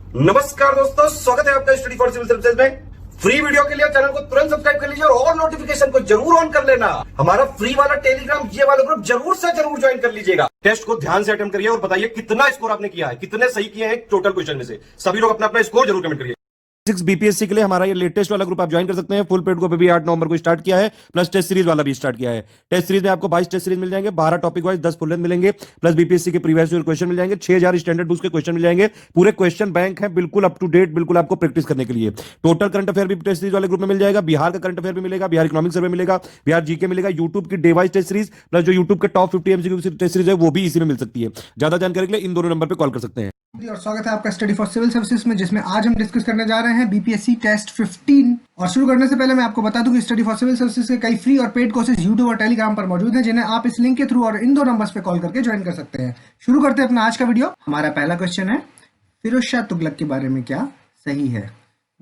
नमस्कार दोस्तों, स्वागत है आपका स्टडी फॉर सिविल सर्विसेज में। फ्री वीडियो के लिए चैनल को तुरंत सब्सक्राइब कर लीजिए और नोटिफिकेशन को जरूर ऑन कर लेना। हमारा फ्री वाला टेलीग्राम ये वाला ग्रुप जरूर से जरूर ज्वाइन कर लीजिएगा। टेस्ट को ध्यान से अटेम्प्ट करिए और बताइए कितना स्कोर आपने किया है, कितने सही किए हैं टोटल क्वेश्चन में से। सभी लोग अपना अपना स्कोर जरूर कमेंट करिए। बीपीएससी के लिए हमारा ये लेटेस्ट वाला ग्रुप आप ज्वाइन कर सकते हैं। फुल पेड को भी 8 नवंबर को स्टार्ट किया है, प्लस टेस्ट सीरीज वाला भी स्टार्ट किया है। टेस्ट सीरीज में आपको 22 टेस्ट सीरीज मिल जाएंगे, 12 टॉपिक वाइज 10 फुल लेंथ मिलेंगे, प्लस बीपीएससी के प्रीवियस ईयर क्वेश्चन मिल जाएंगे, 6000 स्टैंडर्ड बुक्स के क्वेश्चन मिल जाएंगे। पूरे क्वेश्चन बैंक है, बिल्कुल अप टू डेट, बिल्कुल आपको प्रैक्टिस करने के लिए। टोटल करंट अफेयर भी टेस्ट सीरीज वाले ग्रुप में मिल जाएगा, बिहार का करंट अफेयर भी मिलेगा, बिहार इकोनॉमिक सर्वे मिलेगा, बिहार जीके मिलेगा, यूट्यूब की day wise test series, plus जो यूट्यूब के टॉप 50 एमसीक्यू टेस्ट सीरीज है वो भी इसी में मिल सकती है। ज्यादा जानकारी के लिए इन दोनों नंबर पर कॉल कर सकते हैं। और स्वागत है आपका स्टडी फॉर सिविल सर्विसेज में, जिसमें आज हम डिस्कस करने जा रहे हैं बीपीएससी टेस्ट 15। और शुरू करने से पहले मैं आपको बता दूं कि स्टडी फॉर सिविल सर्विसेज के कई फ्री और पेड कोर्सेज यूट्यूब और टेलीग्राम पर मौजूद हैं, जिन्हें आप इस लिंक के थ्रू और इन दो नंबर्स पे कॉल करके ज्वाइन कर सकते हैं। शुरू करते हैं अपना आज का वीडियो। हमारा पहला क्वेश्चन है, फिरोज शाह तुगलक के बारे में क्या सही है?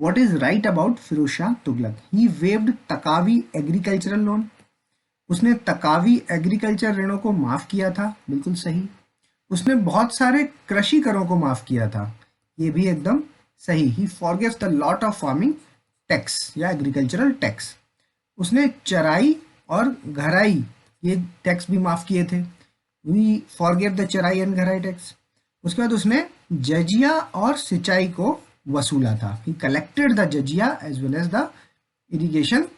What is right about Firoz Shah Tughlaq? He waived taccavi agricultural loan. उसने तकावी एग्रीकल्चर ऋणों को माफ किया था, बिल्कुल सही। उसने बहुत सारे कृषि करों को माफ किया था, ये भी एकदम सही। He forgives the lot of farming tax या एग्रीकल्चरल टैक्स। उसने चराई और घराई ये टैक्स भी माफ किए थे। वी फॉरगिव द चराई एंड घराई टैक्स। उसके बाद उसने जजिया और सिंचाई को वसूला था। He collected the jizya as well as the irrigation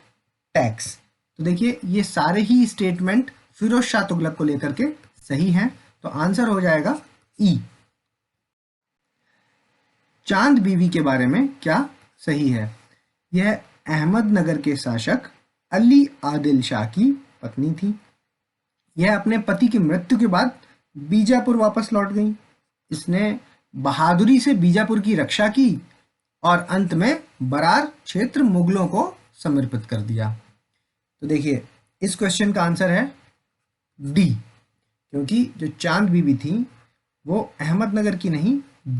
tax. तो देखिए ये सारे ही स्टेटमेंट फिरोज शाह तुगलक को लेकर के सही हैं, तो आंसर हो जाएगा ई। चांद बीवी के बारे में क्या सही है? यह अहमदनगर के शासक अली आदिल शाह की पत्नी थी। यह अपने पति की मृत्यु के बाद बीजापुर वापस लौट गई। इसने बहादुरी से बीजापुर की रक्षा की और अंत में बरार क्षेत्र मुगलों को समर्पित कर दिया। तो देखिए इस क्वेश्चन का आंसर है डी, क्योंकि जो चांद बीबी थी वो अहमदनगर की नहीं,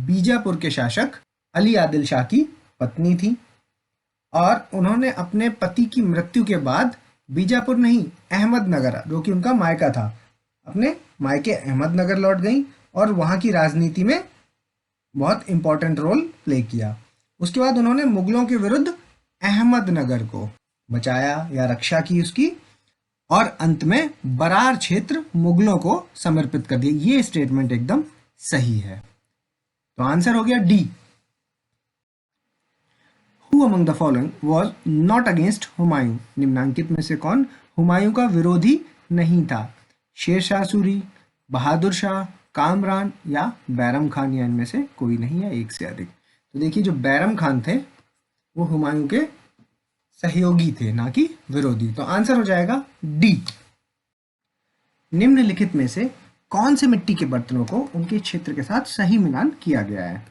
बीजापुर के शासक अली आदिल शाह की पत्नी थी। और उन्होंने अपने पति की मृत्यु के बाद बीजापुर नहीं, अहमदनगर, जो कि उनका मायका था, अपने मायके अहमदनगर लौट गई और वहाँ की राजनीति में बहुत इंपॉर्टेंट रोल प्ले किया। उसके बाद उन्होंने मुगलों के विरुद्ध अहमदनगर को बचाया या रक्षा की उसकी, और अंत में बरार क्षेत्र मुगलों को समर्पित कर दिया। ये स्टेटमेंट एकदम सही है, तो आंसर हो गया D. Who among the following was not against Humayun? निम्नांकित में से कौन हुमायूं का विरोधी नहीं था? शेर शाह सूरी, बहादुर शाह, कामरान या बैरम खान, या इनमें से कोई नहीं है, एक से अधिक। तो देखिए जो बैरम खान थे वो हुमायूं के सहयोगी थे, ना कि विरोधी। तो आंसर हो जाएगा डी। निम्नलिखित में से कौन से मिट्टी के बर्तनों को उनके क्षेत्र के साथ सही मिलान किया गया है?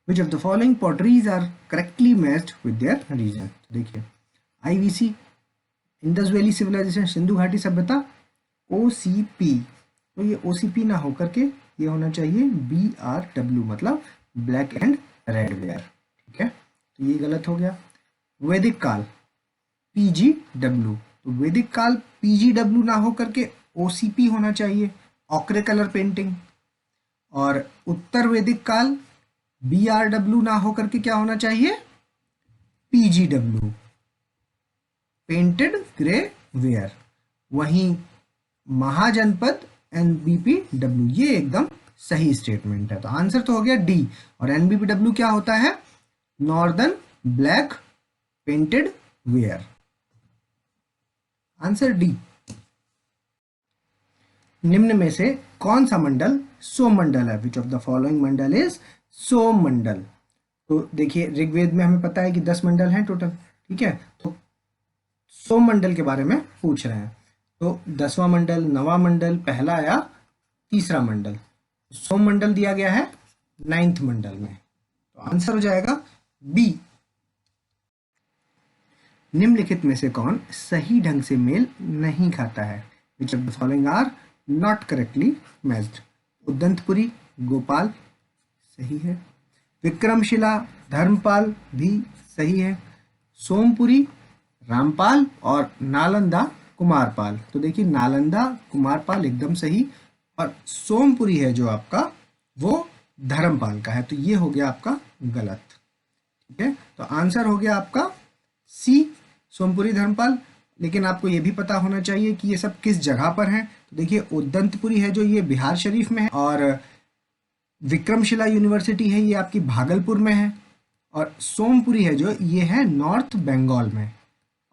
Which of the following potteries are correctly matched with their region? तो देखिए IVC, Indus valley civilisation, Sindhu घाटी सभ्यता, OCP। तो ये OCP ना होकर के ये होना चाहिए BRW, मतलब ब्लैक एंड रेड वेयर। ठीक है, तो ये गलत हो गया। वैदिक काल PGW, तो वैदिक काल PGW ना होकर के OCP होना चाहिए, ऑक्रे कलर पेंटिंग। और उत्तर वैदिक काल BRW ना होकर के क्या होना चाहिए? PGW, painted grey ware. वहीं महाजनपद NBPW, ये एकदम सही स्टेटमेंट है, तो आंसर तो हो गया डी। और NBPW क्या होता है? Northern black painted ware. Answer D. निम्न में से कौन सा मंडल सोम मंडल है? Which of the following mandal is Soma mandal? तो देखिए ऋग्वेद में हमें पता है कि 10 मंडल हैं टोटल, ठीक है। तो सोम मंडल के बारे में पूछ रहे हैं, तो 10वां मंडल, 9वां मंडल, पहला या तीसरा मंडल? सोम मंडल दिया गया है 9th मंडल में, तो आंसर हो जाएगा बी। निम्नलिखित में से कौन सही ढंग से मेल नहीं खाता है? Which of the following are not correctly matched? Udantapuri, Gopal सही है। विक्रमशिला, धर्मपाल भी सही है। सोमपुरी, रामपाल, और नालंदा, कुमारपाल। तो देखिए नालंदा, कुमारपाल एकदम सही, और सोमपुरी है जो आपका वो धर्मपाल का है, तो ये हो गया आपका गलत। ठीक है, तो आंसर हो गया आपका सी, सोमपुरी धर्मपाल। लेकिन आपको ये भी पता होना चाहिए कि ये सब किस जगह पर है। तो देखिए, उद्दंतपुरी है जो ये बिहार शरीफ में है, और विक्रमशिला यूनिवर्सिटी है ये आपकी भागलपुर में है, और सोमपुरी है जो ये है नॉर्थ बंगाल में,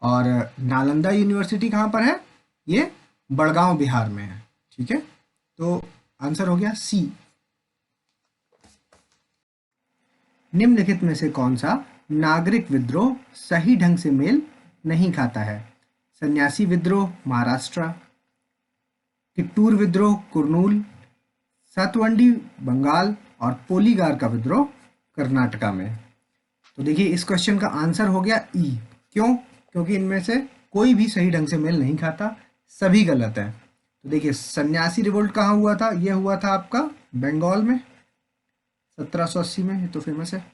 और नालंदा यूनिवर्सिटी कहाँ पर है, ये बड़गांव बिहार में है। ठीक है, तो आंसर हो गया सी। निम्नलिखित में से कौन सा नागरिक विद्रोह सही ढंग से मेल नहीं खाता है? सन्यासी विद्रोह महाराष्ट्र, किट्टूर विद्रोह कुर्नूल, सतवंडी बंगाल, और पोलीगार का विद्रोह कर्नाटका में। तो देखिए, इस क्वेश्चन का आंसर हो गया ई। क्यों? क्योंकि इनमें से कोई भी सही ढंग से मेल नहीं खाता, सभी गलत है। तो देखिए, सन्यासी रिवोल्ट कहाँ हुआ था? यह हुआ था आपका बंगाल में 1780 में, ये तो फेमस है।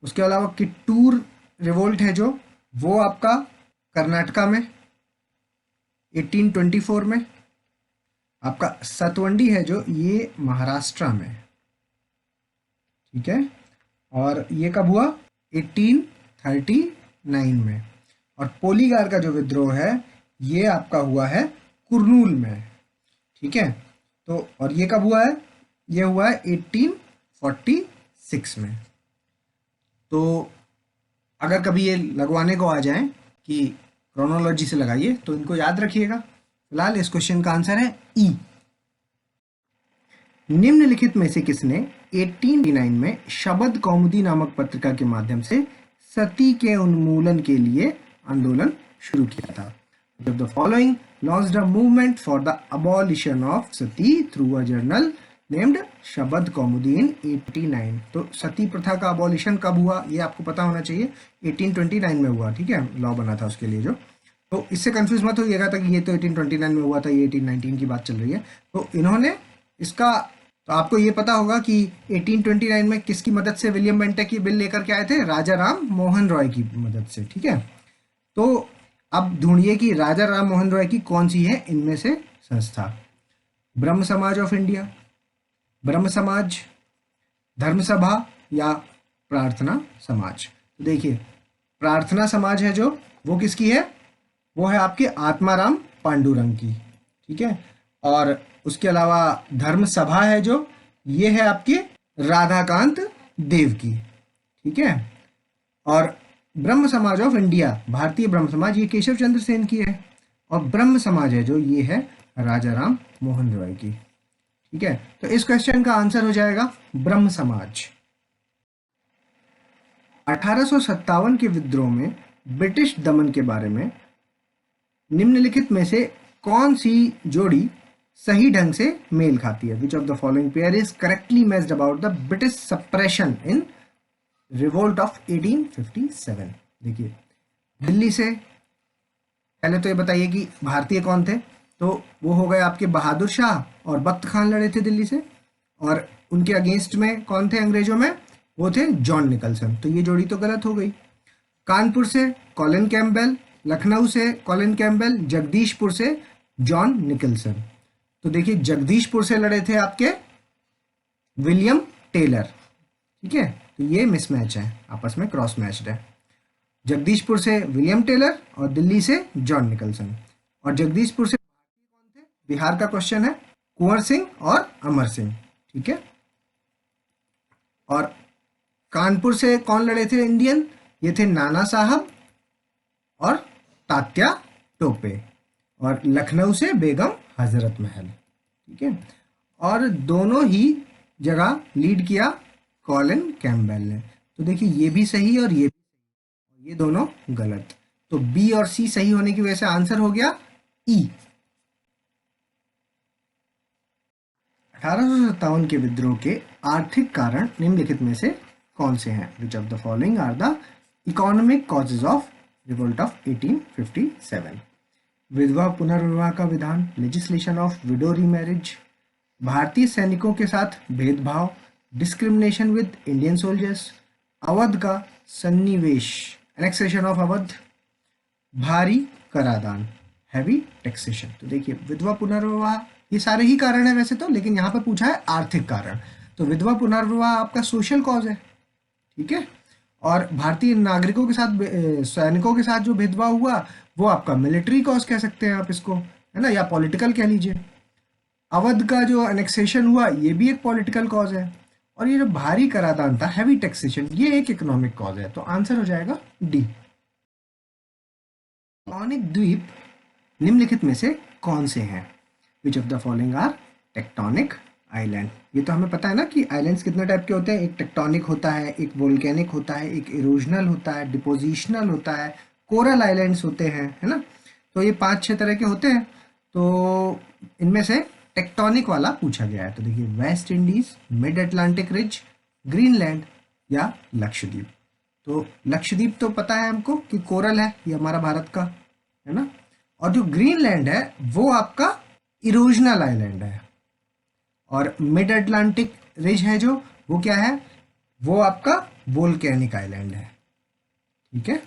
उसके अलावा किट्टूर रिवोल्ट है जो, वो आपका कर्नाटका में 1824 में। आपका सतवंडी है जो, ये महाराष्ट्र में। ठीक है, और ये कब हुआ? 1839 में। और पोलीगार का जो विद्रोह है ये आपका हुआ है कुर्नूल में। ठीक है, तो और ये कब हुआ है? ये हुआ है 1846 में। तो अगर कभी ये लगवाने को आ जाए कि क्रोनोलॉजी से लगाइए, तो इनको याद रखिएगा। फिलहाल इस क्वेश्चन का आंसर है ई। निम्नलिखित में से किसने 1889 में शबद कौमुदी नामक पत्रिका के माध्यम से सती के उन्मूलन के लिए आंदोलन शुरू किया था? Of the following launched a movement for the abolition of sati through a journal named शबद कौमुदी in 89। तो सती प्रथा का अबॉलिशन कब हुआ ये आपको पता होना चाहिए, 1829 में हुआ। ठीक है, लॉ बना था उसके लिए जो। तो इससे कंफ्यूज मत होइएगा था कि ये तो 1829 में हुआ था, ये 1819 की बात चल रही है। तो इन्होंने इसका, तो आपको ये पता होगा कि 1829 में किसकी मदद से विलियम बेंटेक की बिल लेकर के आए थे? राजा राम मोहन रॉय की मदद से। ठीक है, तो अब ढूंढिए कि राजा राम मोहन रॉय की कौन सी है इनमें से संस्था? ब्रह्म समाज ऑफ इंडिया, ब्रह्म समाज, धर्म सभा, या प्रार्थना समाज? तो देखिए, प्रार्थना समाज है जो, वो किसकी है? वो है आपके आत्माराम पांडुरंग की। ठीक है, और उसके अलावा धर्म सभा है जो, ये है आपके राधाकांत देव की। ठीक है, और ब्रह्म समाज ऑफ इंडिया, भारतीय ब्रह्म समाज, ये केशव चंद्र सेन की है। और ब्रह्म समाज है जो, ये है राजा राम मोहन रॉय की। ठीक है, तो इस क्वेश्चन का आंसर हो जाएगा ब्रह्म समाज। 1857 के विद्रोह में ब्रिटिश दमन के बारे में निम्नलिखित में से कौन सी जोड़ी सही ढंग से मेल खाती है? Which of the following pair is correctly matched about the British suppression in revolt of 1857? देखिए, दिल्ली से पहले तो ये बताइए कि भारतीय कौन थे? तो वो हो गए आपके बहादुर शाह और बख्त खान लड़े थे दिल्ली से, और उनके अगेंस्ट में कौन थे अंग्रेजों में? वो थे जॉन निकलसन। तो ये जोड़ी तो गलत हो गई। कानपुर से कॉलिन कैम्पबेल, लखनऊ से कॉलिन कैम्पबेल, जगदीशपुर से जॉन निकलसन। तो देखिए, जगदीशपुर से लड़े थे आपके विलियम टेलर। ठीक है, तो ये मिसमैच है, आपस में क्रॉस मैच्ड है। जगदीशपुर से विलियम टेलर और दिल्ली से जॉन निकलसन। और जगदीशपुर से कौन थे? बिहार का क्वेश्चन है, कुंवर सिंह और अमर सिंह। ठीक है, और कानपुर से कौन लड़े थे इंडियन? ये थे नाना साहब और तात्या टोपे। और लखनऊ से बेगम हजरत महल। ठीक है, और दोनों ही जगह लीड किया कॉलिन कैम्पबेल ने। तो देखिए, ये भी सही और ये दोनों गलत। तो बी और सी सही होने की वजह से आंसर हो गया ई। 1857 के विद्रोह के आर्थिक कारण निम्नलिखित में से कौन से हैं? Which of the following are the economic causes of revolt of 1857? विधवा पुनर्विवाह का विधान, लेजिस्लेशन ऑफ विडो रीमैरिज, भारतीय सैनिकों के साथ भेदभाव, discrimination with Indian soldiers, Awadh का सन्निवेश, एनेक्सेशन ऑफ अवध, भारी करादान, हैवी टैक्सेशन। तो देखिए, विधवा पुनर्विवाह, ये सारे ही कारण है वैसे तो, लेकिन यहाँ पर पूछा है आर्थिक कारण। तो विधवा पुनर्विवाह आपका सोशल कॉज है। ठीक है। और भारतीय नागरिकों के साथ सैनिकों के साथ जो भेदभाव हुआ वो आपका मिलिट्री कॉज कह सकते हैं आप इसको, है ना, या पॉलिटिकल कह लीजिए। अवध का जो एनेक्सेशन हुआ ये भी एक पॉलिटिकल कॉज है। और ये जो भारी कराधान था, हैवी टैक्सेशन, ये एक इकोनॉमिक कॉज है। तो आंसर हो जाएगा डी। टेक्टोनिक द्वीप निम्नलिखित में से कौन से हैं? Which of the following are tectonic island? ये तो हमें पता है ना कि आइलैंड्स कितने टाइप के होते हैं। एक टेक्टोनिक होता है, एक वोल्केनिक होता है, एक इरोजनल होता है, डिपोजिशनल होता है, कोरल आइलैंड्स होते हैं, है ना। तो ये 5-6 तरह के होते हैं। तो इनमें से टेक्टोनिक वाला पूछा गया है। तो देखिए, West Indies, mid Atlantic ridge, Greenland या लक्षद्वीप। तो लक्षद्वीप तो पता है हमको कि कोरल है, ये हमारा भारत का, है ना। और जो ग्रीनलैंड है वो आपका इरोजनल आइलैंड है। और मिड अटलांटिक रिज है जो, वो क्या है, वो आपका वोल्केनिक आइलैंड है, ठीक है।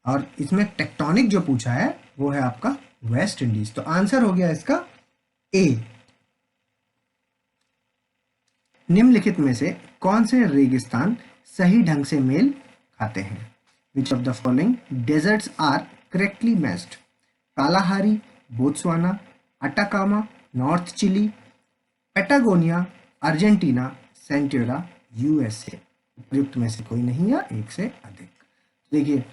और इसमें टेक्टोनिक जो पूछा है वो है आपका वेस्ट इंडीज। तो आंसर हो गया इसका ए। निम्नलिखित में से कौन से रेगिस्तान सही ढंग से मेल खाते हैं? Which of the following deserts are correctly matched? Kalahari, Botswana, Atacama, north Chile, Patagonia, Argentina, सेंटियोरा, यूएसए। उपयुक्त में से कोई नहीं या एक से अधिक। देखिए,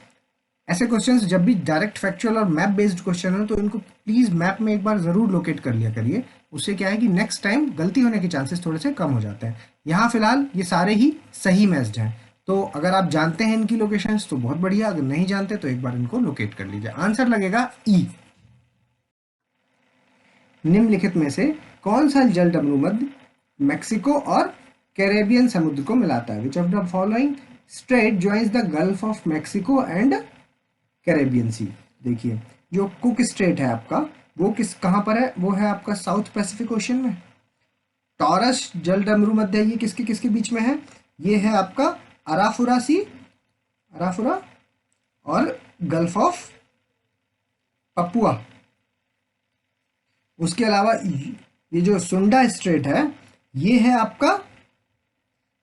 ऐसे क्वेश्चंस जब भी डायरेक्ट फैक्चुअल और मैप बेस्ड क्वेश्चन हो तो इनको प्लीज मैप में एक बार जरूर लोकेट कर लिया करिए। उससे क्या है कि नेक्स्ट टाइम गलती होने के चांसेस थोड़े से कम हो जाते हैं। यहाँ फिलहाल ये सारे ही सही मैच्ड हैं। तो अगर आप जानते हैं इनकी लोकेशंस तो बहुत बढ़िया, अगर नहीं जानते तो एक बार इनको लोकेट कर लीजिए। आंसर लगेगा ई। निम्नलिखित में से कौन सा जल मध्य मैक्सिको और कैरेबियन समुद्र को मिलाता है? Which of the following strait joins the Gulf of Mexico and Caribbean sea? देखिए, जो कुक स्ट्रेट है आपका, वो कहाँ पर है? वो है आपका साउथ पैसिफिक ओशन में। टॉरस जल मध्य ये किसके किसके बीच में है? ये है आपका अराफुरा सी, अराफुरा और गल्फ ऑफ पपुआ। उसके अलावा ये जो सुंडा स्ट्रेट है ये है आपका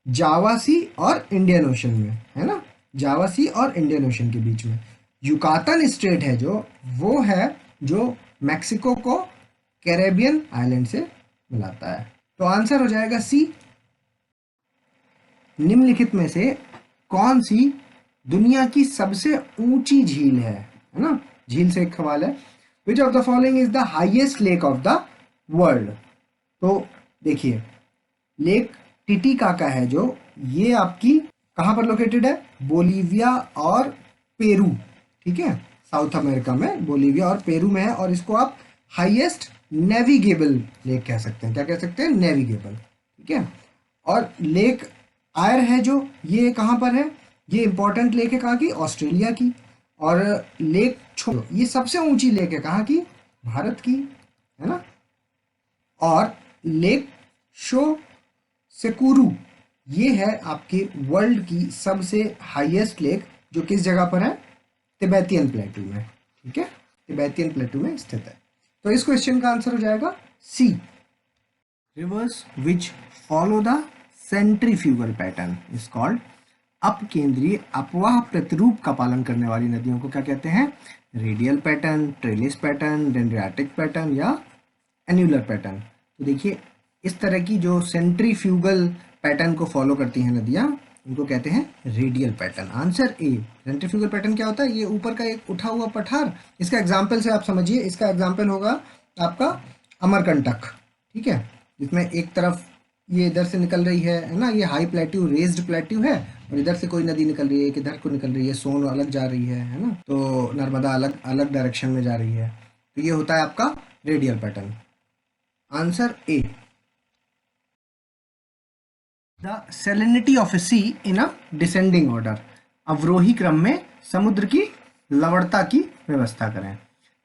जावा सी और इंडियन ओशन में, है ना, जावा सी और इंडियन ओशन के बीच में। युकातन स्ट्रेट है जो, वो है जो मैक्सिको को कैरेबियन आइलैंड से मिलाता है। तो आंसर हो जाएगा सी। निम्नलिखित में से कौन सी दुनिया की सबसे ऊंची झील है ना? झील से एक सवाल है। Which of the following is the highest lake of the world? तो देखिए, लेक टिटिकाका है जो, ये आपकी कहां पर लोकेटेड है? बोलीविया और पेरू, ठीक है, साउथ अमेरिका में बोलीविया और पेरू में है। और इसको आप हाईएस्ट नेविगेबल लेक कह सकते हैं। क्या कह सकते हैं? नेविगेबल, ठीक है। और लेक आयर है जो, ये कहां पर है? ये इंपॉर्टेंट लेक है कहाँ की? ऑस्ट्रेलिया की। और लेक छो, ये सबसे ऊंची लेक है कहाँ की? भारत की, है ना। और लेक शो सेकुरू, ये है आपके वर्ल्ड की सबसे हाईएस्ट लेक, जो किस जगह पर है? तिब्बतियन प्लेटू में, ठीक है, तिब्बतियन प्लेटू में स्थित है। तो इस क्वेश्चन का आंसर हो जाएगा C. Rivers which follow the centrifugal pattern is called? अपकेंद्रीय अपवाह प्रतिरूप का पालन करने वाली नदियों को क्या कहते हैं? Radial pattern, trellis pattern, dendritic pattern या एन्युलर पैटर्न? तो देखिए, इस तरह की जो सेंट्रीफ्यूगल पैटर्न को फॉलो करती हैं नदियां, इनको कहते हैं रेडियल पैटर्न। आंसर ए। सेंट्रीफ्यूगल पैटर्न क्या होता है? ये ऊपर का एक उठा हुआ पठार। इसका एग्जाम्पल से आप समझिए, इसका एग्जाम्पल होगा आपका अमरकंटक, ठीक है, जिसमें एक तरफ ये इधर से निकल रही है ना, ये हाई प्लेट्यू, रेज्ड प्लेट्यू है, और इधर से कोई नदी निकल रही है, एक इधर को निकल रही है, सोन अलग जा रही है ना, तो नर्मदा अलग अलग डायरेक्शन में जा रही है। तो ये होता है आपका radial pattern. Answer A. The salinity of a sea in a descending order? अवरोही क्रम में समुद्र की लवणता की व्यवस्था करें।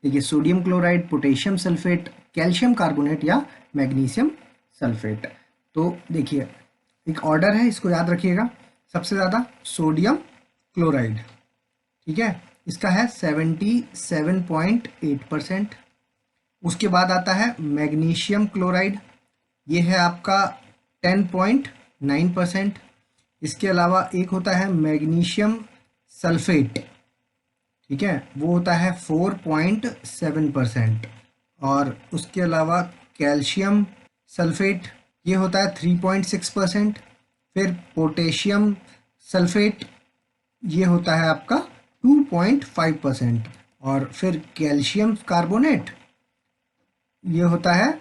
देखिए, sodium chloride, potassium sulphate, calcium carbonate या मैग्नीशियम सल्फेट। तो देखिए, एक ऑर्डर है, इसको याद रखिएगा। सबसे ज़्यादा सोडियम क्लोराइड, ठीक है, इसका है 77.8%। उसके बाद आता है मैग्नीशियम क्लोराइड, ये है आपका 10.9%। इसके अलावा एक होता है मैग्नीशियम सल्फेट, ठीक है, वो होता है 4.7%। और उसके अलावा कैल्शियम सल्फेट ये होता है 3.6%। फिर पोटेशियम सल्फेट ये होता है आपका 2.5%। और फिर कैल्शियम कार्बोनेट ये होता है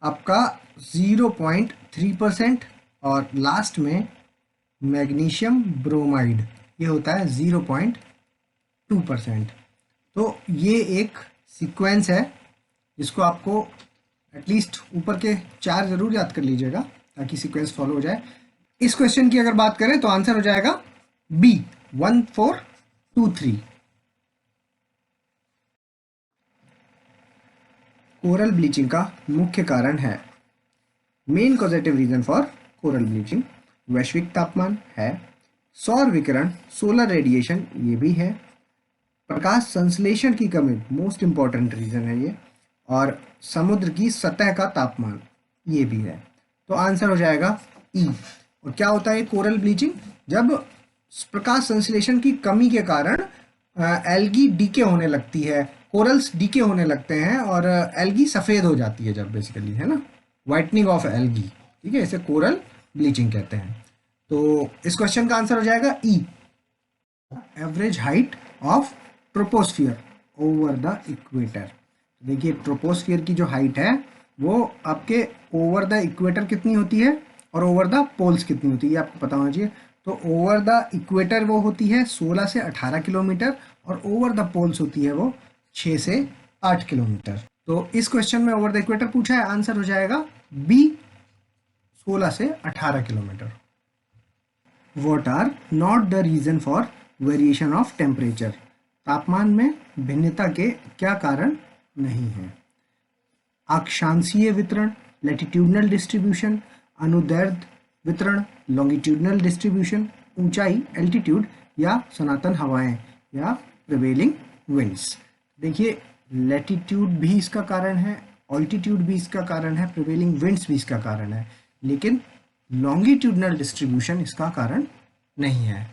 आपका 0.3%। और लास्ट में मैग्नीशियम ब्रोमाइड ये होता है 0.2%। तो ये एक सीक्वेंस है जिसको आपको एटलीस्ट ऊपर के 4 जरूर याद कर लीजिएगा ताकि सीक्वेंस फॉलो हो जाए। इस क्वेश्चन की अगर बात करें तो आंसर हो जाएगा बी 1423। कोरल ब्लीचिंग का मुख्य कारण है, main causative reason for coral bleaching वैश्विक तापमान है, सौर विकिरण सोलर रेडिएशन ये भी है, प्रकाश संश्लेषण की कमी मोस्ट इंपॉर्टेंट रीजन है ये, और समुद्र की सतह का तापमान ये भी है। तो आंसर हो जाएगा ई। और क्या होता है कोरल ब्लीचिंग? जब प्रकाश संश्लेषण की कमी के कारण एल्गी डीके होने लगती है, कोरल्स डीके होने लगते हैं और एल्गी सफ़ेद हो जाती है जब, बेसिकली है ना, वाइटनिंग ऑफ एल्गी, ठीक है, इसे कोरल ब्लीचिंग कहते हैं। तो इस क्वेश्चन का आंसर हो जाएगा E. Average height of troposphere over the equator. देखिए ट्रोपोस्फियर की जो हाइट है वो आपके ओवर द इक्वेटर कितनी होती है और ओवर द पोल्स कितनी होती है ये आपको पता होना चाहिए। तो ओवर द इक्वेटर वो होती है 16 से 18 किलोमीटर और ओवर द पोल्स होती है वो 6 से 8 किलोमीटर। तो इस क्वेश्चन में ओवर द इक्वेटर पूछा है, आंसर हो जाएगा बी 16 से 18 kilometre. What are not the reason for variation of temperature? तापमान में भिन्नता के क्या कारण नहीं है? अक्षांशीय वितरण, लैटिट्यूडनल डिस्ट्रीब्यूशन, अनुदैर्ध्य वितरण, लॉन्गिट्यूडनल डिस्ट्रीब्यूशन, ऊंचाई एल्टीट्यूड, या सनातन हवाएं या प्रिवेलिंग विंड्स। देखिए लैटिट्यूड भी इसका कारण है, ऑल्टीट्यूड भी इसका कारण है, प्रिवेलिंग विंड्स भी इसका कारण है, लेकिन लॉन्गिट्यूडनल डिस्ट्रीब्यूशन इसका कारण नहीं है।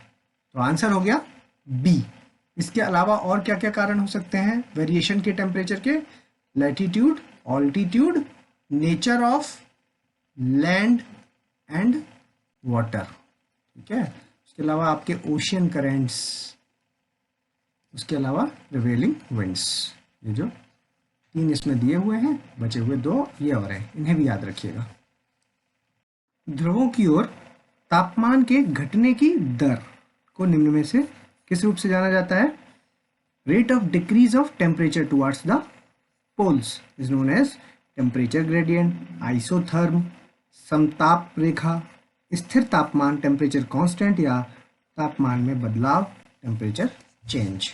तो आंसर हो गया बी। इसके अलावा और क्या क्या कारण हो सकते हैं वेरिएशन के टेम्परेचर के? Latitude, altitude, nature of land and water, ठीक है। उसके अलावा आपके ओशियन करेंट्स, उसके अलावा प्रिवेलिंग विंड्स। ये जो 3 इसमें दिए हुए हैं, बचे हुए 2 ये और हैं, इन्हें भी याद रखिएगा। ध्रुवों की ओर तापमान के घटने की दर को निम्न में से किस रूप से जाना जाता है? Rate of decrease of temperature towards the poles is known as temperature gradient, isotherm, समताप रेखा, स्थिर तापमान टेम्परेचर कांस्टेंट, या तापमान में बदलाव टेम्परेचर चेंज।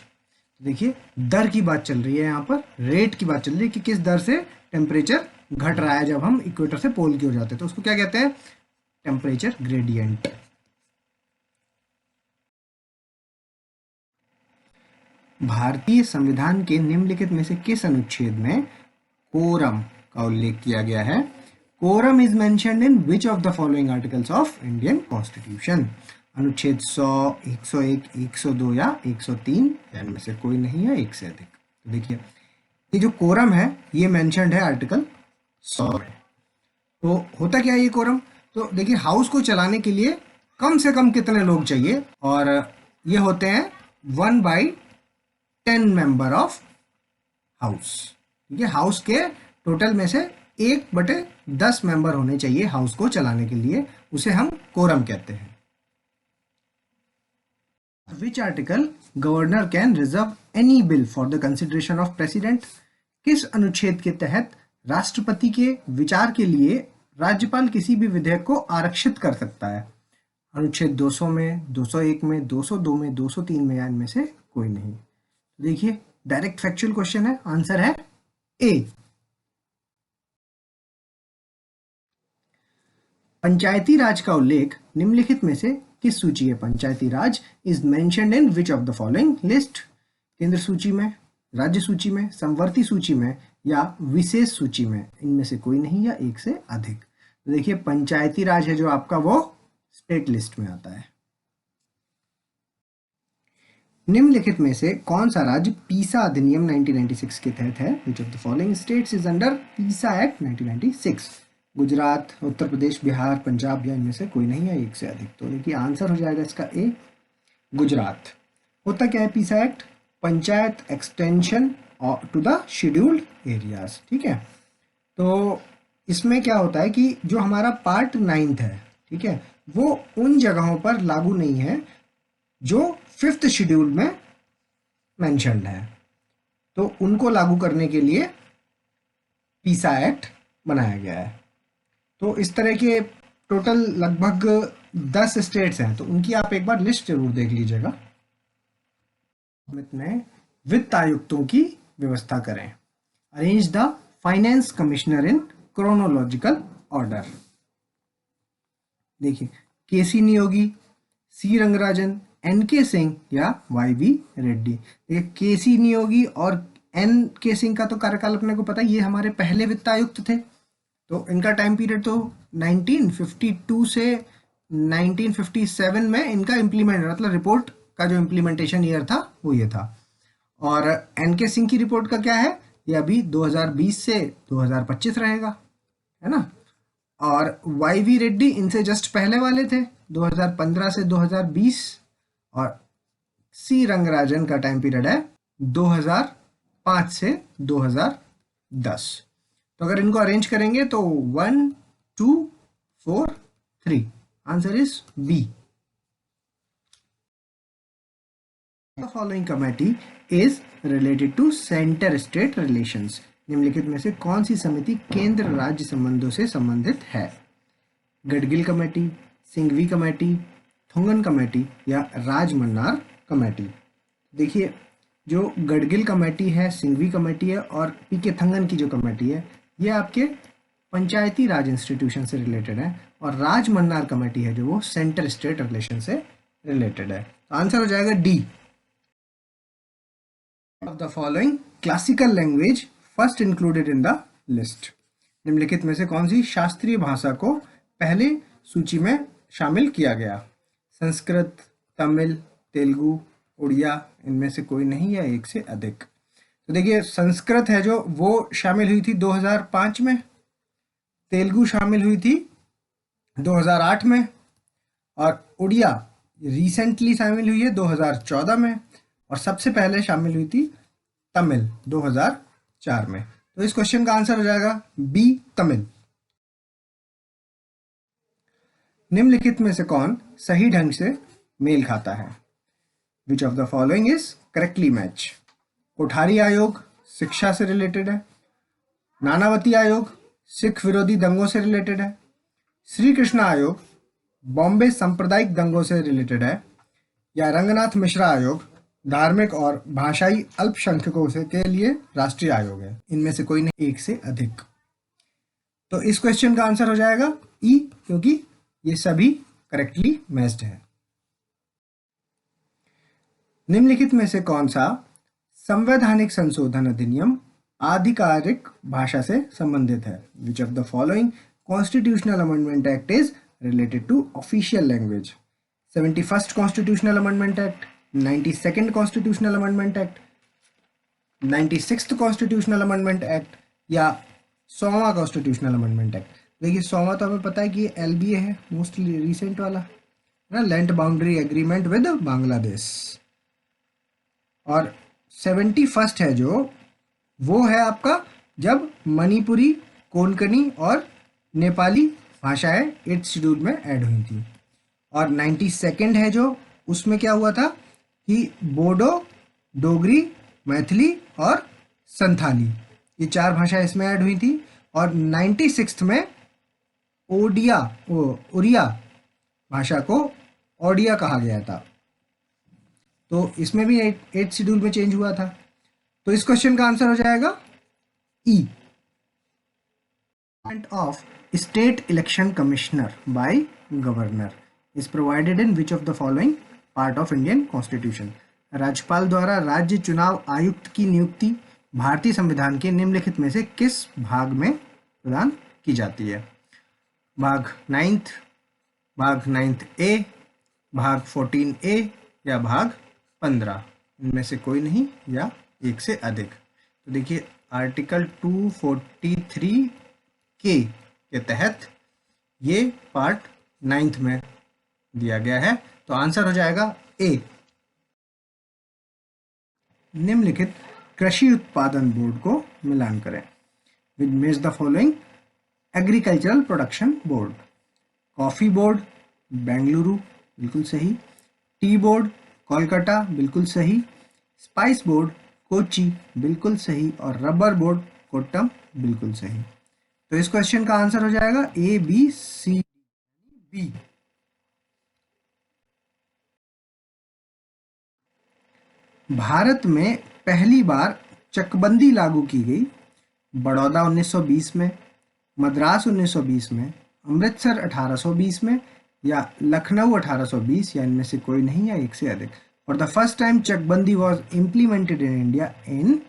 देखिए दर की बात चल रही है यहाँ पर, रेट की बात चल रही है कि किस दर से टेम्परेचर घट रहा है जब हम इक्वेटर से पोल की ओर जाते हैं, तो उसको क्या कहते हैं? Temperature gradient. भारतीय संविधान के निम्नलिखित में से किस अनुच्छेद में कोरम का उल्लेख किया गया है? Quorum is mentioned in which of the following articles of Indian constitution? अनुच्छेद 100, 101, 102 या 103, या इनमें से कोई नहीं है, एक से अधिक। तो देखिए ये जो कोरम है ये मेंशन्ड है आर्टिकल 100 में। तो होता क्या है ये कोरम? तो देखिए हाउस को चलाने के लिए कम से कम कितने लोग चाहिए, और ये होते हैं 1/10 मेंबर ऑफ हाउस, ठीक है। हाउस के टोटल में से 1/10 मेंबर होने चाहिए हाउस को चलाने के लिए, उसे हम कोरम कहते हैं। Which article governor can reserve any bill for the consideration of president? किस अनुच्छेद के तहत राष्ट्रपति के विचार के लिए राज्यपाल किसी भी विधेयक को आरक्षित कर सकता है? अनुच्छेद 200 में, 201 में, 202 में, 203 में, या इनमें से कोई नहीं। देखिए डायरेक्ट फैक्चुअल क्वेश्चन है, आंसर है ए। पंचायती राज का उल्लेख निम्नलिखित में से किस सूची है? Panchayati Raj is mentioned in which of the following list? केंद्र सूची में, राज्य सूची में, समवर्ती सूची में, या विशेष सूची में? इनमें से कोई नहीं या एक से अधिक। तो देखिए पंचायती राज है जो आपका वो स्टेट लिस्ट में आता है। निम्नलिखित में से कौन सा राज्य पीसा अधिनियम 1996 के तहत है? Which of the following states is under पीसा एक्ट 1996? गुजरात, उत्तर प्रदेश, बिहार, पंजाब या इनमें से कोई नहीं है, एक से अधिक। तो देखिए आंसर हो जाएगा इसका ए, गुजरात। होता क्या है PESA act? Panchayat extension to the scheduled areas, ठीक है। तो इसमें क्या होता है कि जो हमारा पार्ट 9 है, ठीक है, वो उन जगहों पर लागू नहीं है जो 5th शेड्यूल में मेंशन्ड है, तो उनको लागू करने के लिए पीसा एक्ट बनाया गया है। तो इस तरह के टोटल लगभग 10 स्टेट्स हैं, तो उनकी आप एक बार लिस्ट जरूर देख लीजिएगा। में वित्त आयुक्तों की व्यवस्था करें। Arrange the finance commissioner in chronological order. देखिए केसी नियोगी, सी रंगराजन, एन के सिंह या वाई बी रेड्डी। देखिए केसी नियोगी और एन के सिंह का तो कार्यकाल अपने को पता है, ये हमारे पहले वित्त आयुक्त थे। तो इनका टाइम पीरियड तो 1952 से 1957 में इनका इम्प्लीमेंट, मतलब रिपोर्ट का जो इम्प्लीमेंटेशन ईयर था वो ये था। और एन के सिंह की रिपोर्ट का क्या है, ये अभी 2020 से 2025 रहेगा, है ना। और वाई वी रेड्डी इनसे जस्ट पहले वाले थे, 2015 से 2020। और सी रंगराजन का टाइम पीरियड है 2005 से 2010। तो अगर इनको अरेंज करेंगे तो 1 2 4 3, answer is B. The following committee is related to center state relations. निम्नलिखित में से कौन सी समिति केंद्र राज्य संबंधों से संबंधित है? Gadgil committee, Singhvi committee, Thongon committee या राजमन्नार कमेटी। देखिए जो गडगिल कमेटी है, सिंघवी कमेटी है और पीके थंगन की जो कमेटी है, ये आपके पंचायती राज इंस्टीट्यूशन से रिलेटेड है। और राजमन्नार कमेटी है जो वो सेंटर स्टेट रिलेशन से रिलेटेड है। तो आंसर हो जाएगा D. of the following classical language first included in the list? निम्नलिखित में से कौन सी शास्त्रीय भाषा को पहले सूची में शामिल किया गया? संस्कृत, तमिल, तेलुगु, उड़िया, इनमें से कोई नहीं है, एक से अधिक। तो देखिए संस्कृत है जो वो शामिल हुई थी 2005 में, तेलुगु शामिल हुई थी 2008 में, और उड़िया रिसेंटली शामिल हुई है 2014 में, और सबसे पहले शामिल हुई थी तमिल 2004 में। तो इस क्वेश्चन का आंसर हो जाएगा बी, तमिल। निम्नलिखित में से कौन सही ढंग से मेल खाता है? Which of the following is correctly match? Kothari आयोग शिक्षा से रिलेटेड है, नानावती आयोग सिख विरोधी दंगों से रिलेटेड है, श्री कृष्णा आयोग बॉम्बे सांप्रदायिक दंगों से रिलेटेड है, या रंगनाथ मिश्रा आयोग धार्मिक और भाषाई अल्पसंख्यकों से के लिए राष्ट्रीय आयोग है। इनमें से कोई नहीं, एक से अधिक। तो इस क्वेश्चन का आंसर हो जाएगा ई, क्योंकि ये सभी करेक्टली मैच्ड है। निम्नलिखित में से कौन सा संवैधानिक संशोधन अधिनियम आधिकारिक भाषा से संबंधित है? Which of the following constitutional amendment act is related to official language? 71st constitutional amendment act, 92nd constitutional amendment act, 96th constitutional amendment act, या 100वां कॉन्स्टिट्यूशनल अमेंडमेंट एक्ट? देखिए 100वां तो हमें पता है कि एलबीए है, मोस्टली रिसेंट वाला है ना, land boundary agreement with Bangladesh. और 71st है जो वो है आपका जब मणिपुरी, कोंकणी और नेपाली भाषाएं 8th शेड्यूल में ऐड हुई थी। और 92nd है जो उसमें क्या हुआ था कि बोडो, डोगरी, मैथिली और संथाली, ये 4 भाषाएं इसमें ऐड हुई थी। और 96th में उड़िया भाषा को ओडिया कहा गया था, तो इसमें भी 8th शेड्यूल में चेंज हुआ था। तो इस क्वेश्चन का आंसर हो जाएगा E. Of state election commissioner by governor is provided in which of the following part of Indian constitution? राज्यपाल द्वारा राज्य चुनाव आयुक्त की नियुक्ति भारतीय संविधान के निम्नलिखित में से किस भाग में प्रदान की जाती है? भाग 9th, भाग 9th ए, भाग 14A या भाग 15, इनमें से कोई नहीं या एक से अधिक। तो देखिए आर्टिकल 243 के तहत ये पार्ट 9th में दिया गया है, तो आंसर हो जाएगा ए। निम्नलिखित कृषि उत्पादन बोर्ड को मिलान करें। Which makes the following agricultural production board. Coffee board Bengaluru, बिल्कुल सही। टी बोर्ड कोलकाता, बिल्कुल सही। स्पाइस बोर्ड कोची, बिल्कुल सही। और रबर बोर्ड कोट्टम, बिल्कुल सही। तो इस क्वेश्चन का आंसर हो जाएगा A B C B. Bharat में पहली बार चकबंदी लागू की गई। बड़ौदा 1920 में, मद्रास 1920 में, अमृतसर 1820 में या लखनऊ 1820 या इनमें से कोई नहीं या एक से अधिक। फॉर द फर्स्ट टाइम चकबंदी was implemented in India in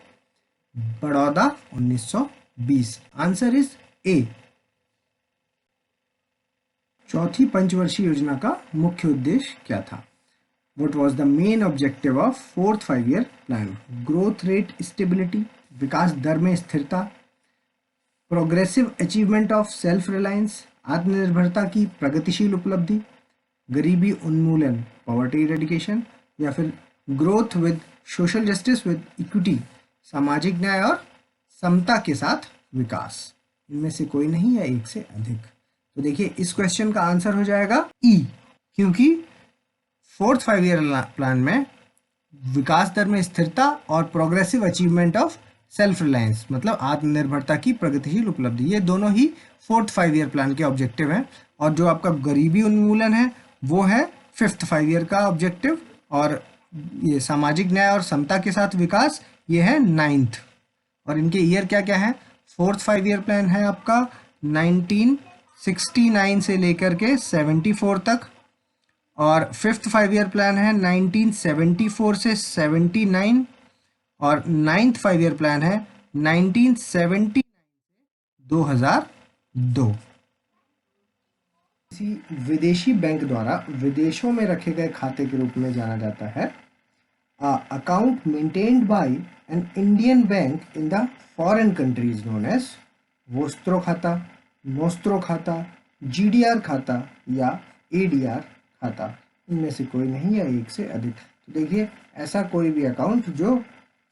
Baroda 1920। Answer is a. चौथी पंचवर्षीय योजना का मुख्य उद्देश्य क्या था? What was the main objective of fourth 5-year plan? Growth rate stability, विकास दर में स्थिरता, progressive achievement of self reliance, आत्मनिर्भरता की प्रगतिशील उपलब्धि, गरीबी उन्मूलन पॉवर्टी इरेडिकेशन, या फिर growth with social justice with equity, सामाजिक न्याय और समता के साथ विकास। इनमें से कोई नहीं या एक से अधिक। तो देखिए इस क्वेश्चन का आंसर हो जाएगा ई, क्योंकि फोर्थ 5-year प्लान में विकास दर में स्थिरता और progressive achievement of self reliance मतलब आत्मनिर्भरता की प्रगतिशील उपलब्धि, ये दोनों ही फोर्थ 5-year प्लान के ऑब्जेक्टिव हैं। और जो आपका गरीबी उन्मूलन है वो है फिफ्थ 5-year का ऑब्जेक्टिव, और ये सामाजिक न्याय और समता के साथ विकास ये है 9th। और इनके ईयर क्या क्या है? फोर्थ 5-year प्लान है आपका 1969 से लेकर के 74 तक, और फिफ्थ 5-year प्लान है 1974 से 79, और 9th 5-year प्लान है 1970 2002। किसी विदेशी बैंक द्वारा विदेशों में रखे गए खाते के रूप में जाना जाता है। Account maintained by an Indian bank in the foreign countries known as vostro खाता, नोस्त्रो खाता, जीडीआर खाता या एडीआर खाता। इनमें से कोई नहीं या एक से अधिक। तो देखिए ऐसा कोई भी अकाउंट जो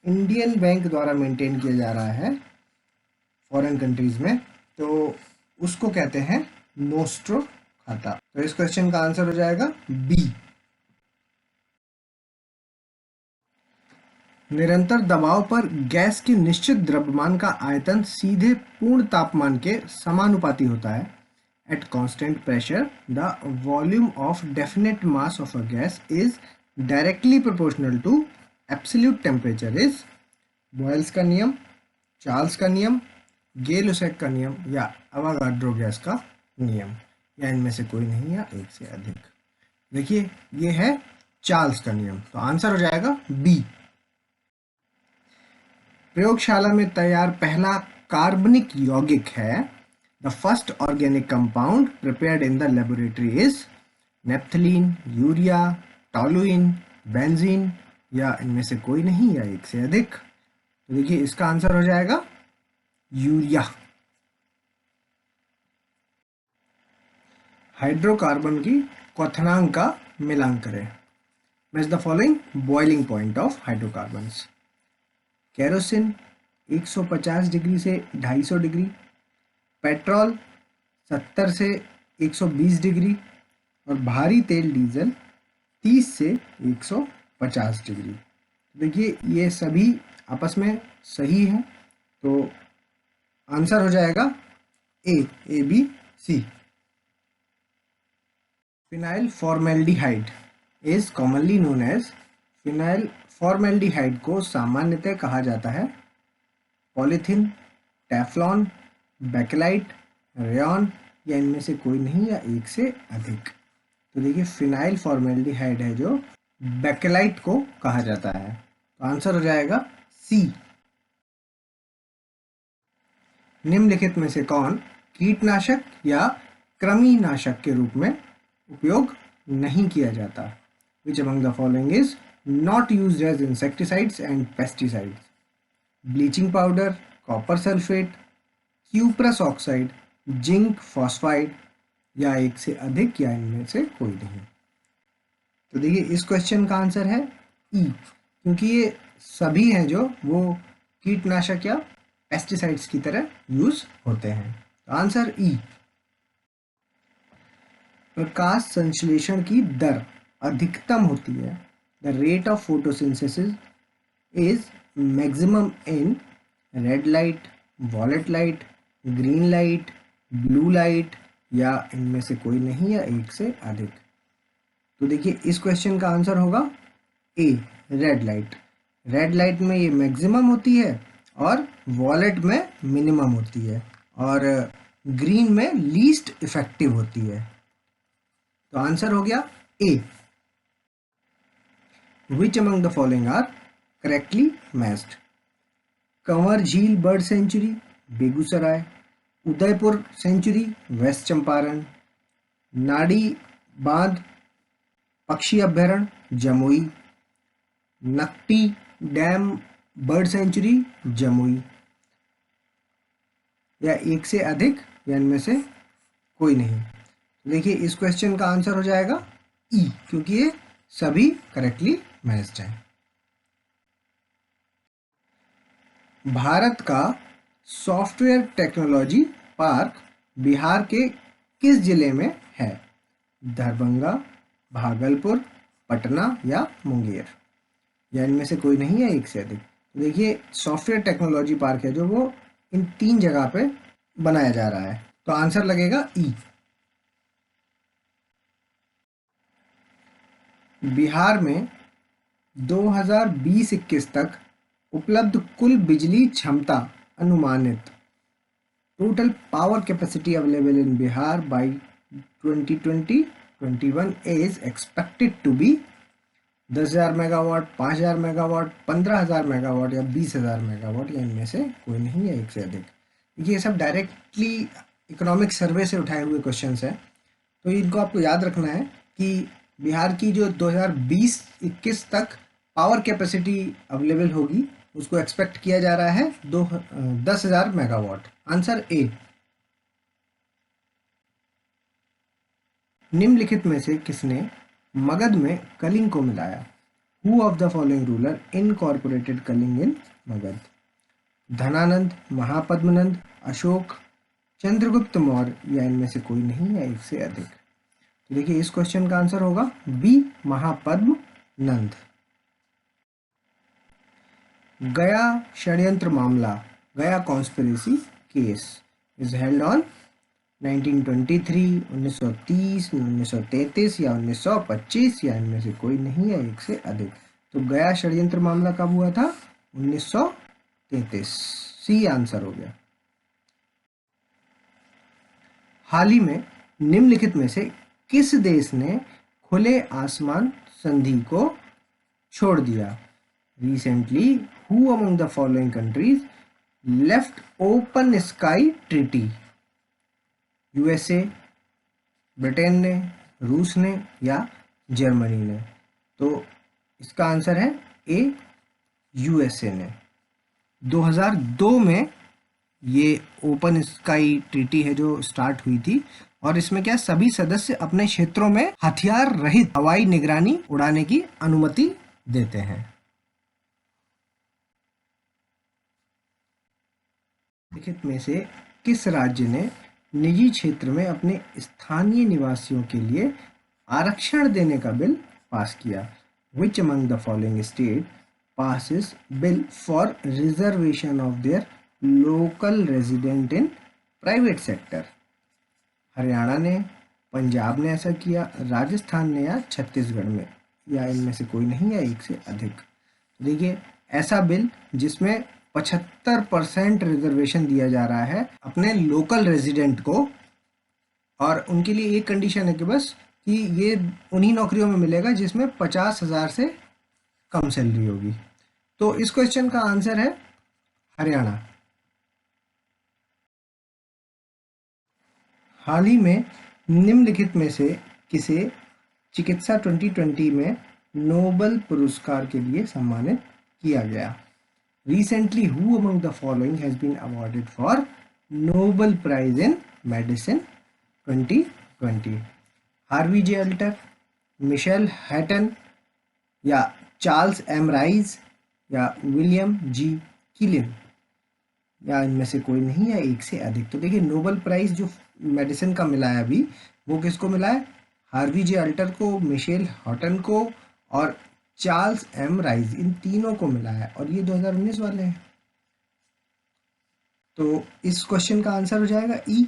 इंडियन बैंक द्वारा मेंटेन किया जा रहा है फॉरेन कंट्रीज में, तो उसको कहते हैं नोस्ट्रो खाता। तो इस क्वेश्चन का आंसर हो जाएगा बी। निरंतर दबाव पर गैस के निश्चित द्रव्यमान का आयतन सीधे पूर्ण तापमान के समानुपाती होता है। At constant pressure, the volume of definite mass of a gas is directly proportional to absolute temperature is Boyle's का नियम, चार्ल्स का नियम, गेल-लुसेक का नियम या अवागाड्रो गैस का नियम, या इनमें से कोई नहीं या एक से अधिक। देखिए ये है चार्ल्स का नियम, तो आंसर हो जाएगा बी। प्रयोगशाला में तैयार पहला कार्बनिक यौगिक है। The first organic compound prepared in the laboratory is naphthalene, urea, toluene, benzene, या इनमें से कोई नहीं या एक से अधिक। तो देखिए इसका आंसर हो जाएगा यूरिया। हाइड्रोकार्बन की क्वथनांक का मिलान करें। Match the following boiling point of hydrocarbons. Kerosene 150 degree से 250 डिग्री, पेट्रोल 70 से 120 डिग्री, और भारी तेल डीजल 30 से 150 डिग्री। देखिए ये सभी आपस में सही है, तो आंसर हो जाएगा A B C. Phenyl formaldehyde is commonly known as, phenyl formaldehyde को सामान्यतः कहा जाता है पॉलीथीन, टेफ्लॉन, बैकेलाइट, रेयॉन, या इनमें से कोई नहीं या एक से अधिक। तो देखिए फिनाइल फॉर्मेल्डिहाइड है जो बैकेलाइट को कहा जाता है, तो आंसर हो जाएगा सी। निम्नलिखित में से कौन कीटनाशक या कृमिनाशक के रूप में उपयोग नहीं किया जाता? Which among the following is not used as insecticides and pesticides? Bleaching powder, copper sulphate, cuprous oxide, zinc phosphide, या एक से अधिक, या इनमें से कोई नहीं? तो देखिए इस क्वेश्चन का आंसर है ई, क्योंकि ये सभी हैं जो वो कीटनाशक या पेस्टिसाइड्स की तरह यूज होते हैं। तो आंसर ई। प्रकाश संश्लेषण की दर अधिकतम होती है, the rate of photosynthesis is maximum in red light, wallet light, green light, blue light, या इनमें से कोई नहीं, या एक से अधिक? तो देखिए इस क्वेश्चन का आंसर होगा ए, रेड लाइट। रेड लाइट में ये मैक्सिमम होती है और वॉलेट में मिनिमम होती है, और ग्रीन में लीस्ट इफेक्टिव होती है। तो आंसर हो गया A. Which among the following are correctly matched? Kanwar Jheel bird sanctuary, Begusarai. Udaipur sanctuary, west Champaran. Nadi बांध पक्षी अभ्यारण्य, Jamui. Nakti dam bird sanctuary, Jamui. या एक से अधिक, या इनमें से कोई नहीं? देखिए इस क्वेश्चन का आंसर हो जाएगा ई, क्योंकि ये सभी करेक्टली मैच्ड हैं। भारत का सॉफ्टवेयर टेक्नोलॉजी पार्क बिहार के किस जिले में है? दरभंगा, भागलपुर, पटना, या मुंगेर? या इनमें से कोई नहीं है, एक से अधिक? तो देखिए सॉफ्टवेयर टेक्नोलॉजी पार्क है जो वो इन 3 जगह पे बनाया जा रहा है। तो आंसर लगेगा ई। बिहार में 2020-21 तक उपलब्ध कुल बिजली क्षमता अनुमानित, total power capacity available in Bihar by 2020-21 is expected to be 10,000 megawatt, 5,000 megawatt, 15,000 megawatt, या 20,000 मेगावाट, या इनमें से कोई नहीं है, एक से अधिक? ये सब डायरेक्टली इकोनॉमिक सर्वे से उठाए हुए क्वेश्चंस हैं, तो इनको आपको याद रखना है कि बिहार की जो 2020-21 तक पावर कैपेसिटी अवेलेबल होगी उसको एक्सपेक्ट किया जा रहा है 10,000 मेगावाट। Answer A. निम्नलिखित में से किसने मगध में कलिंग को मिलाया? Who of the following ruler incorporated Kalinga in Magadha? Dhanananda, Mahapadmananda, Ashoka, Chandragupta Maurya, या इनमें से कोई नहीं है, एक से अधिक? तो देखिए इस क्वेश्चन का आंसर होगा बी, महापद्म नंद। गया षड्यंत्र मामला, गया conspiracy case is held on 1923, 1930, 1933, या 1925, या इनमें से कोई नहीं है, एक से अधिक? तो गया षड्यंत्र मामला कब हुआ था? 1933। सी आंसर हो गया। हाल ही में निम्नलिखित में से किस देश ने खुले आसमान संधि को छोड़ दिया? Recently, who among the following countries left open sky treaty? USA, Britain ने, रूस ने, या जर्मनी ने? तो इसका आंसर है ए, यूएसए ने। 2002 में ये ओपन स्काई ट्रीटी है जो स्टार्ट हुई थी, और इसमें क्या सभी सदस्य अपने क्षेत्रों में हथियार रहित हवाई निगरानी उड़ाने की अनुमति देते हैं। निम्नलिखित में से किस राज्य ने निजी क्षेत्र में अपने स्थानीय निवासियों के लिए आरक्षण देने का बिल पास किया? विच among the following state passes bill for reservation of their local resident in private sector? Haryana ने, पंजाब ने ऐसा किया, राजस्थान ने, या छत्तीसगढ़ में? या इनमें से कोई नहीं है, एक से अधिक? देखिए ऐसा बिल जिसमें 75% रिजर्वेशन दिया जा रहा है अपने लोकल रेजिडेंट को, और उनके लिए एक कंडीशन है कि बस कि ये उन्हीं नौकरियों में मिलेगा जिसमें 50,000 से कम सैलरी होगी। तो इस क्वेश्चन का आंसर है हरियाणा। हाल ही में निम्नलिखित में से किसे चिकित्सा 2020 में नोबेल पुरस्कार के लिए सम्मानित किया गया? Recently, who among the following has been awarded for Nobel Prize in Medicine 2020? Harvey J Alter, Michael Houghton, या चार्ल्स एम राइज, या विलियम जी किलिन, या इनमें से कोई नहीं, या एक से अधिक? तो देखिए, नोबेल प्राइज जो मेडिसिन का मिला है अभी, वो किसको मिला है? हार्वी जे अल्टर को, मिशेल हॉटन को और चार्ल्स एम राइज, इन तीनों को मिला है, और ये 2019 वाले हैं। तो इस क्वेश्चन का आंसर हो जाएगा ई।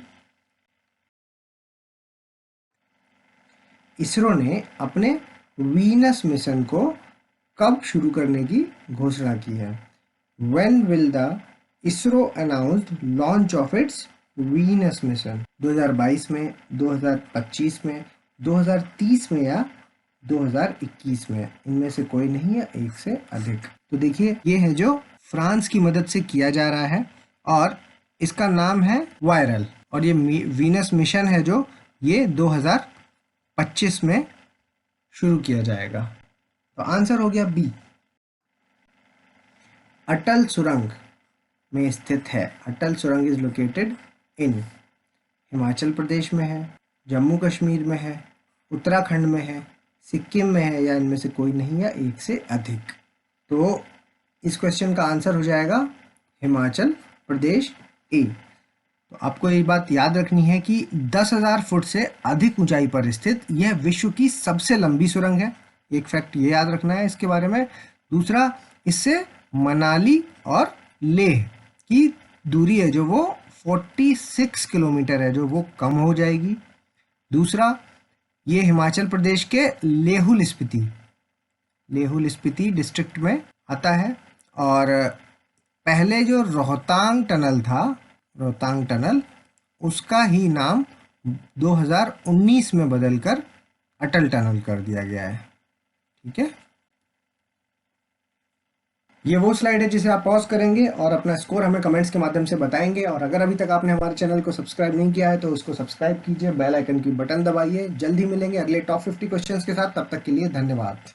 इसरो ने अपने वीनस मिशन को कब शुरू करने की घोषणा की है? When will the ISRO announced launch of its Venus mission? 2022 में, 2025 में, 2030 में या 2021 में? इनमें से कोई नहीं है, एक से अधिक। तो देखिए, ये है जो फ्रांस की मदद से किया जा रहा है और इसका नाम है वायरल, और ये वीनस मिशन है जो ये 2025 में शुरू किया जाएगा। तो आंसर हो गया बी। अटल सुरंग में स्थित है। अटल सुरंग is located in Himachal Pradesh में है, जम्मू कश्मीर में है, उत्तराखंड में है, सिक्किम में है, या इनमें से कोई नहीं, या एक से अधिक? तो इस क्वेश्चन का आंसर हो जाएगा हिमाचल प्रदेश ए। तो आपको ये बात याद रखनी है कि 10,000 फुट से अधिक ऊंचाई पर स्थित यह विश्व की सबसे लंबी सुरंग है। एक फैक्ट ये याद रखना है इसके बारे में। दूसरा, इससे मनाली और लेह की दूरी है जो वो 46 किलोमीटर है, जो वो कम हो जाएगी। दूसरा, ये हिमाचल प्रदेश के लेहुल स्पीति डिस्ट्रिक्ट में आता है, और पहले जो रोहतांग टनल था, रोहतांग टनल, उसका ही नाम 2019 में बदलकर अटल टनल कर दिया गया है। ठीक है, ये वो स्लाइड है जिसे आप पॉज करेंगे और अपना स्कोर हमें कमेंट्स के माध्यम से बताएंगे। और अगर अभी तक आपने हमारे चैनल को सब्सक्राइब नहीं किया है तो उसको सब्सक्राइब कीजिए, बेल आइकन की बटन दबाइए। जल्दी मिलेंगे अगले टॉप 50 क्वेश्चंस के साथ, तब तक के लिए धन्यवाद।